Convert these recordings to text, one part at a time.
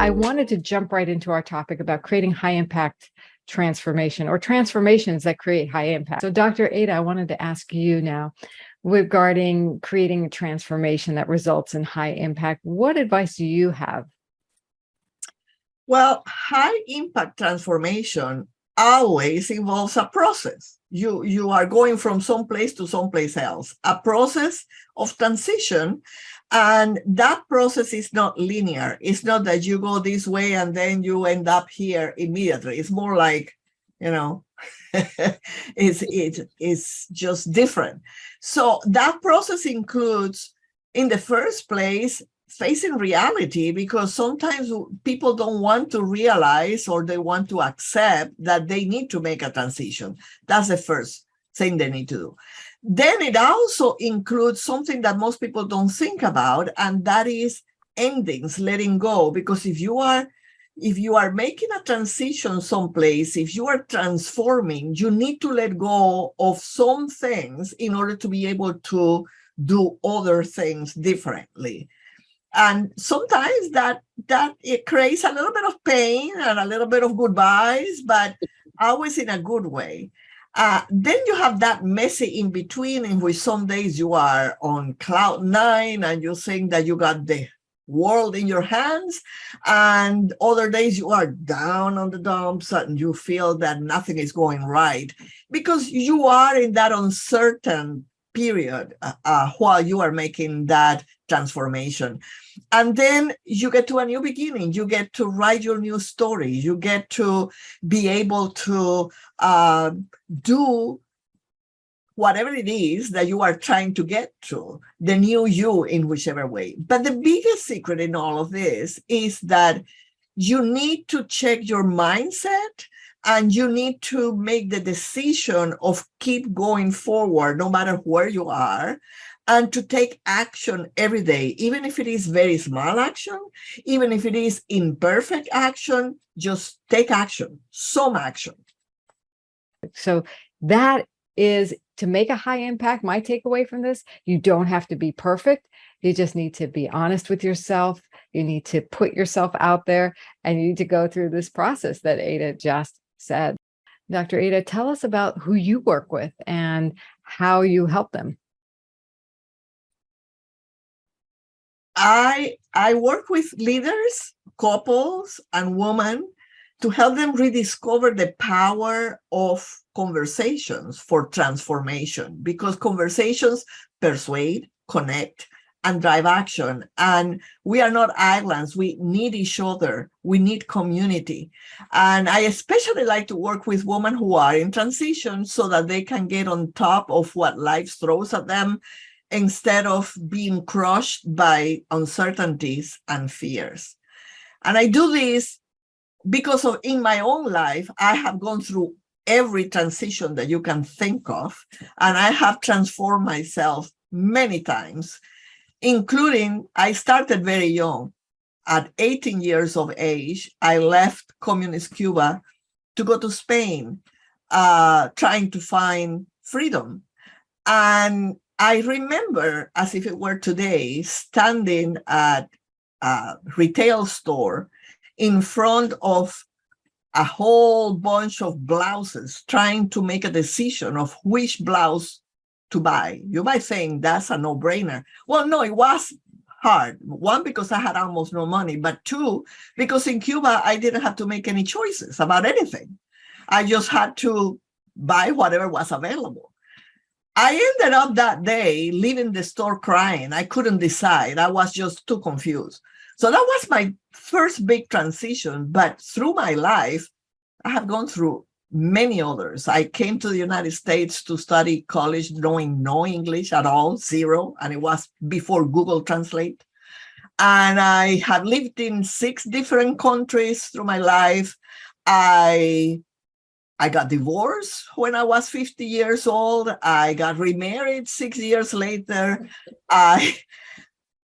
I wanted to jump right into our topic about creating high impact transformation or transformations that create high impact. So Dr. Ada, I wanted to ask you now regarding creating a transformation that results in high impact. What advice do you have? Well, high impact transformation always involves a process. You are going from some place to someplace else, a process of transition. And that process is not linear. It's not that you go this way and then you end up here immediately. It's more like, it's just different. So that process includes, in the first place, facing reality, because sometimes people don't want to realize or they want to accept that they need to make a transition. That's the first thing they need to do. Then it also includes something that most people don't think about, and that is endings, letting go. Because if you are making a transition someplace, if you are transforming, you need to let go of some things in order to be able to do other things differently. And sometimes that it creates a little bit of pain and a little bit of goodbyes, but always in a good way. Then you have that messy in between, in which some days you are on cloud nine and you think that you got the world in your hands, and other days you are down on the dumps and you feel that nothing is going right, because you are in that uncertain period while you are making that transformation. And then you get to a new beginning. You get to write your new story. You get to be able to do whatever it is that you are trying to get to, the new you in whichever way. But the biggest secret in all of this is that you need to check your mindset, and you need to make the decision of keep going forward no matter where you are, and to take action every day, even if it is very small action, even if it is imperfect action, just take action, some action. So that is to make a high impact. My takeaway from this, you don't have to be perfect. You just need to be honest with yourself. You need to put yourself out there, and you need to go through this process that Ada just said. Dr. Ada, tell us about who you work with and how you help them. I work with leaders, couples, and women to help them rediscover the power of conversations for transformation, because conversations persuade, connect, and drive action. And we are not islands. We need each other. We need community. And I especially like to work with women who are in transition so that they can get on top of what life throws at them, instead of being crushed by uncertainties and fears. And I do this because in my own life, I have gone through every transition that you can think of, and I have transformed myself many times, including I started very young. At 18 years of age, I left communist Cuba to go to Spain, trying to find freedom. And I remember, as if it were today, standing at a retail store in front of a whole bunch of blouses, trying to make a decision of which blouse to buy. You might think that's a no-brainer. Well, no, it was hard. One, because I had almost no money, but two, because in Cuba, I didn't have to make any choices about anything. I just had to buy whatever was available. I ended up that day leaving the store crying. I couldn't decide. I was just too confused. So that was my first big transition. But through my life, I have gone through many others. I came to the United States to study college, knowing no English at all, zero. And it was before Google Translate. And I have lived in 6 different countries through my life. I got divorced when I was 50 years old. I got remarried 6 years later. I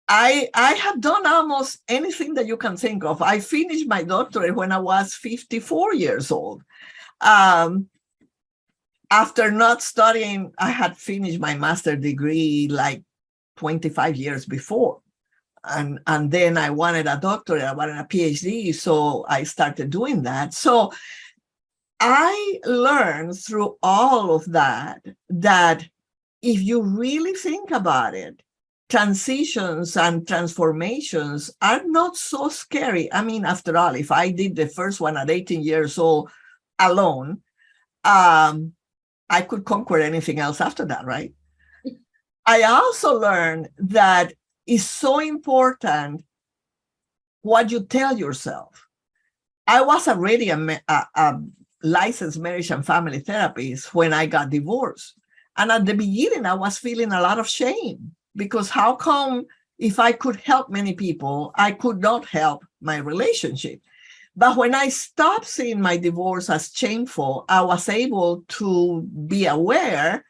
have done almost anything that you can think of. I finished my doctorate when I was 54 years old. After not studying, I had finished my master's degree like 25 years before. and then I wanted a doctorate, I wanted a PhD, so I started doing that. So I learned through all of that if you really think about it, transitions and transformations are not so scary. I mean, after all, if I did the first one at 18 years old alone, I could conquer anything else after that, right? I also learned that it's so important what you tell yourself. I was already a licensed marriage and family therapist when I got divorced. And at the beginning, I was feeling a lot of shame because how come if I could help many people, I could not help my relationship? But when I stopped seeing my divorce as shameful, I was able to be aware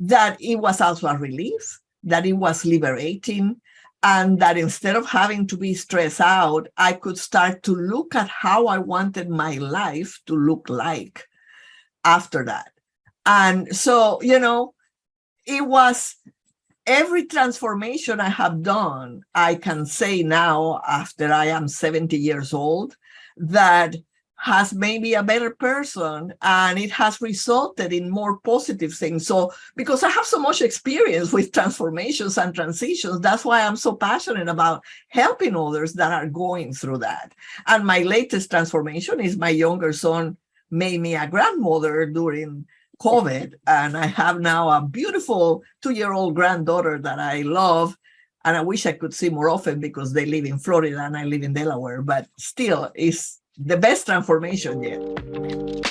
that it was also a relief, that it was liberating, and that instead of having to be stressed out, I could start to look at how I wanted my life to look like after that. And so, it was every transformation I have done, I can say now, after I am 70 years old, that has made me a better person, and it has resulted in more positive things. So because I have so much experience with transformations and transitions, that's why I'm so passionate about helping others that are going through that. And my latest transformation is my younger son made me a grandmother during COVID, and I have now a beautiful 2-year-old granddaughter that I love, and I wish I could see more often because they live in Florida and I live in Delaware, but still it's the best transformation yet.